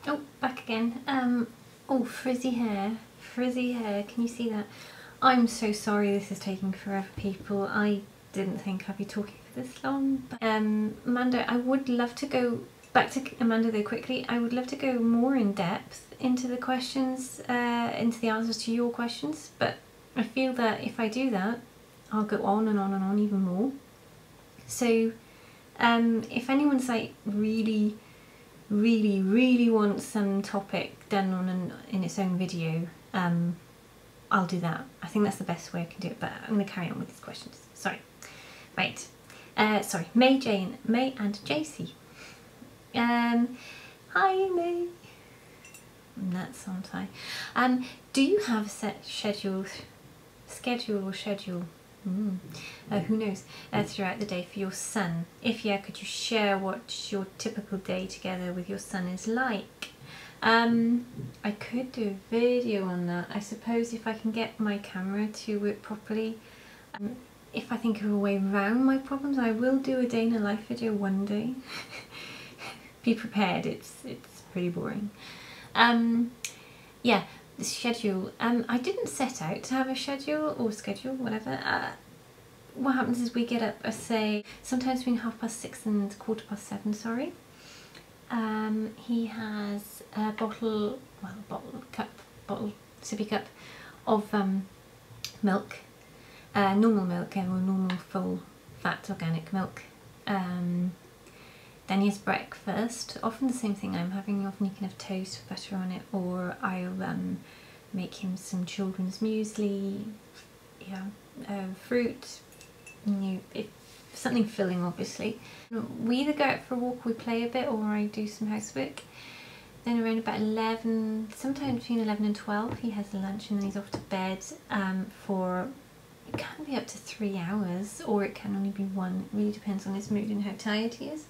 Oh, back again. Oh, frizzy hair. Frizzy hair, can you see that? I'm so sorry this is taking forever, people. I didn't think I'd be talking for this long. But, Amanda, I would love to go back to Amanda though quickly. I would love to go more in depth into the questions, into the answers to your questions, but I feel that if I do that, I'll go on and on and on even more. So if anyone's like really wants some topic done on in its own video, I'll do that. I think that's the best way I can do it, but I'm going to carry on with these questions. Sorry. Right. Sorry. May and JC. Hi May. That's on time. Do you have a set schedule? Who knows, throughout the day for your son? If yeah, could you share what your typical day together with your son is like? I could do a video on that. I suppose if I can get my camera to work properly. If I think of a way around my problems, I will do a day in a life video one day. Be prepared, it's pretty boring. Yeah. The schedule. I didn't set out to have a schedule or schedule, whatever. What happens is we get up, I say, sometimes between 6:30 and 7:15, sorry. He has a sippy cup of milk, normal milk, or normal full fat organic milk. Then he has breakfast, often the same thing I'm having. Often you can have toast with butter on it, or I'll make him some children's muesli, yeah, fruit, something filling obviously. We either go out for a walk, we play a bit, or I do some housework. Then around about 11, sometime between 11 and 12 he has lunch, and then he's off to bed for, it can be up to 3 hours, or it can only be 1, it really depends on his mood and how tired he is.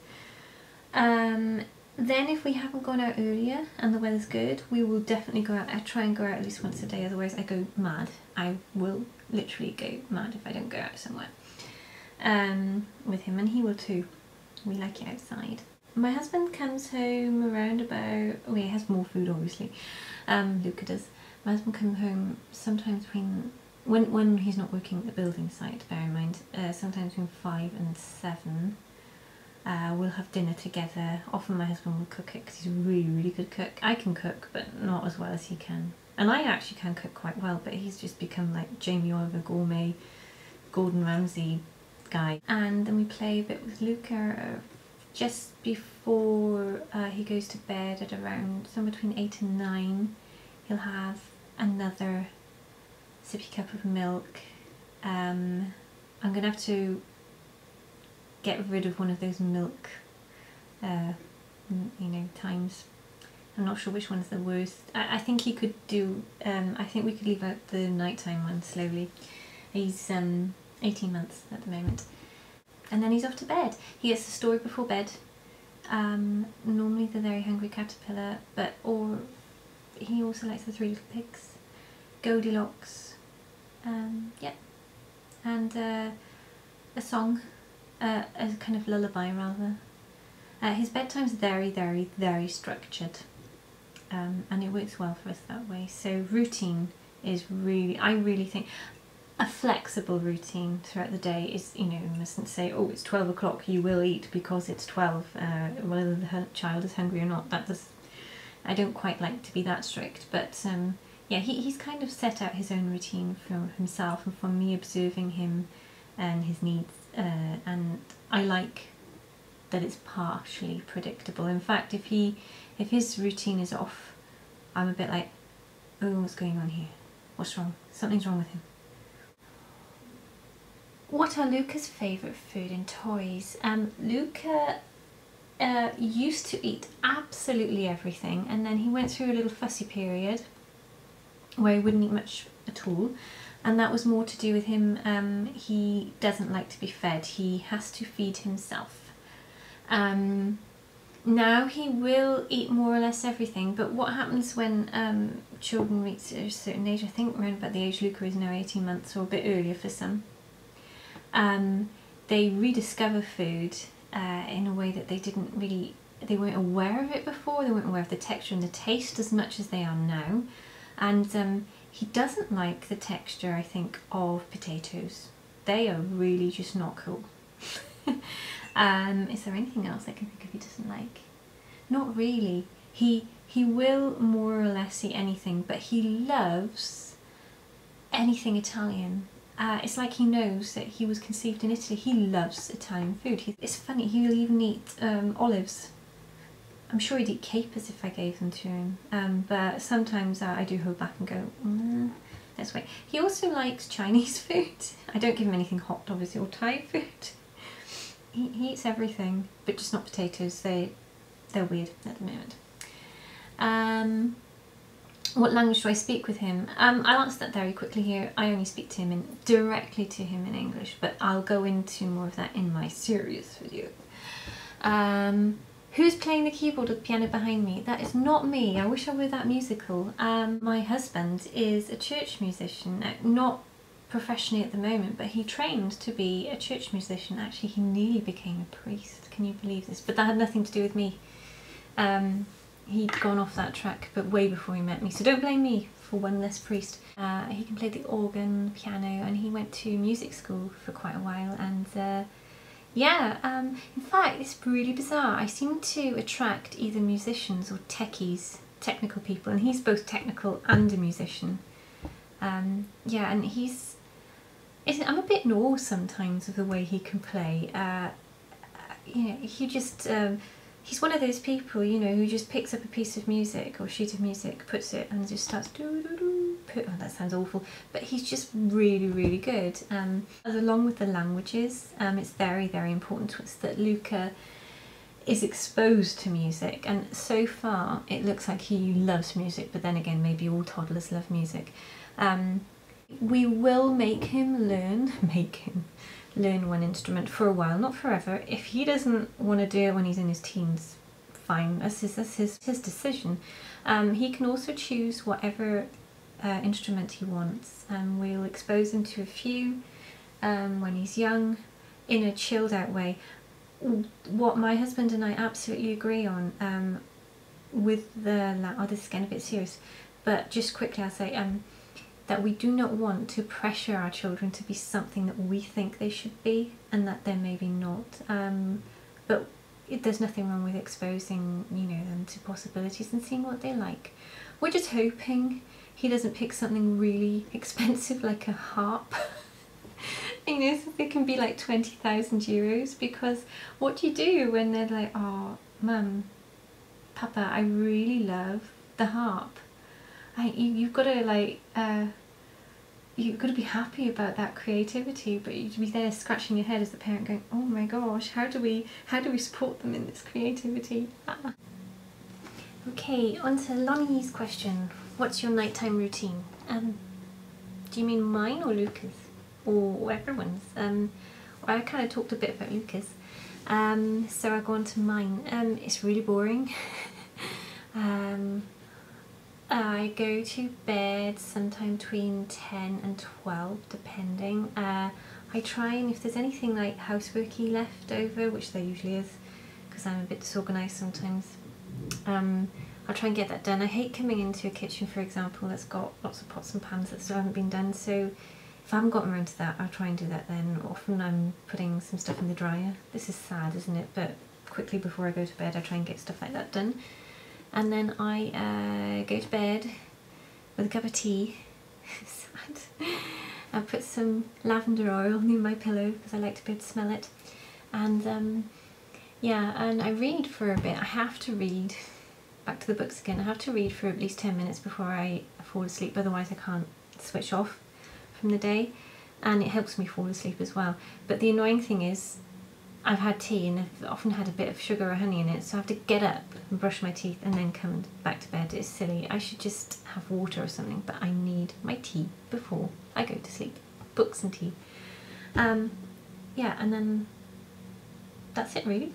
Then if we haven't gone out earlier and the weather's good, we will definitely go out. I try and go out at least once a day, otherwise I go mad. I will literally go mad if I don't go out somewhere with him, and he will too. We like it outside. My husband comes home around about, oh he has more food obviously, Luca does. My husband comes home sometimes between, when he's not working at the building site, bear in mind, sometimes between 5 and 7. We'll have dinner together. Often my husband will cook it because he's a really good cook. I can cook, but not as well as he can. And I actually can cook quite well, but he's just become like Jamie Oliver gourmet, Gordon Ramsay guy. And then we play a bit with Luca just before he goes to bed at around somewhere between 8 and 9. He'll have another sippy cup of milk. I'm going to have to get rid of one of those milk, times. I'm not sure which one's the worst. I think he could do, I think we could leave out the nighttime one slowly. He's 18 months at the moment. And then he's off to bed. He gets the story before bed. Normally the Very Hungry Caterpillar, or he also likes the Three Little Pigs, Goldilocks, yeah, and a song. A kind of lullaby rather. His bedtime's very structured, and it works well for us that way. So routine is really, I really think, a flexible routine throughout the day is, you mustn't say, oh it's 12 o'clock, you will eat because it's 12, whether the child is hungry or not. That does, I don't quite like to be that strict, but yeah, he's kind of set out his own routine for himself, and from me observing him and his needs. And I like that it's partially predictable. In fact, if his routine is off, I'm a bit like, oh, what's going on here? What's wrong? Something's wrong with him. What are Luca's favourite food and toys? Luca used to eat absolutely everything, and then he went through a little fussy period where he wouldn't eat much at all. And that was more to do with him, he doesn't like to be fed, he has to feed himself. Now he will eat more or less everything, but what happens when children reach a certain age, I think around about the age Luca is now 18 months, or a bit earlier for some, they rediscover food in a way that they didn't really they weren't aware of it before, they weren't aware of the texture and the taste as much as they are now. And he doesn't like the texture, I think, of potatoes. They are really just not cool. Is there anything else I can think of he doesn't like? Not really. He will more or less eat anything, but he loves anything Italian. It's like he knows that he was conceived in Italy. He loves Italian food. It's funny, he'll even eat olives. I'm sure he'd eat capers if I gave them to him, but sometimes I do hold back and go, let's wait. He also likes Chinese food. I don't give him anything hot, obviously, or Thai food. He eats everything, but just not potatoes. They're weird at the moment. What language do I speak with him? I'll answer that very quickly here. I only speak to him directly to him in English, but I'll go into more of that in my serious video. Who's playing the keyboard or the piano behind me? That is not me. I wish I were that musical. My husband is a church musician, not professionally at the moment, but he trained to be a church musician. Actually, he nearly became a priest. Can you believe this? But that had nothing to do with me. He'd gone off that track, but way before he met me, so don't blame me for one less priest. He can play the organ, piano, and he went to music school for quite a while, and yeah, in fact, it's really bizarre. I seem to attract either musicians or techies, technical people, and he's both technical and a musician. Yeah, and I'm a bit in awe sometimes of the way he can play. You know, he just, he's one of those people, you know, who just picks up a piece of music or sheet of music, puts it, and just starts oh, that sounds awful, but he's just really, really good. Along with the languages, it's very, very important to us that Luca is exposed to music, and so far it looks like he loves music, but then again, maybe all toddlers love music. We will make him learn one instrument for a while, not forever. If he doesn't want to do it when he's in his teens, fine, that's his decision. He can also choose whatever instrument he wants, and we'll expose him to a few when he's young in a chilled out way. What my husband and I absolutely agree on with oh, this is getting a bit serious, but just quickly I'll say that we do not want to pressure our children to be something that we think they should be and that they're maybe not. But there's nothing wrong with exposing, you know, them to possibilities and seeing what they like. We're just hoping he doesn't pick something really expensive like a harp. You know, so they can be like 20,000 euros, because what do you do when they're like, oh, Mum, Papa, I really love the harp. You've got to like, you've got to be happy about that creativity, but you'd be there scratching your head as the parent going, oh my gosh, how do we support them in this creativity? Okay, on to Lonnie's question. What's your nighttime routine? Do you mean mine or Luca's? Or everyone's? I kind of talked a bit about Luca's. So I'll go on to mine. It's really boring. I go to bed sometime between 10 and 12, depending. I try, and if there's anything like houseworky left over, which there usually is, because I'm a bit disorganised sometimes, I'll try and get that done. I hate coming into a kitchen, for example, that's got lots of pots and pans that still haven't been done, so if I haven't gotten around to that, I'll try and do that then. Often I'm putting some stuff in the dryer. This is sad, isn't it? But quickly before I go to bed, I try and get stuff like that done. And then I go to bed with a cup of tea. Sad. I put some lavender oil near my pillow because I like to be able to smell it. And yeah, and I read for a bit. I have to read. Back to the books again. I have to read for at least 10 minutes before I fall asleep, otherwise I can't switch off from the day, and it helps me fall asleep as well. But the annoying thing is I've had tea and I've often had a bit of sugar or honey in it, so I have to get up and brush my teeth and then come back to bed. It's silly. I should just have water or something, but I need my tea before I go to sleep. Books and tea. Yeah, and then that's it really.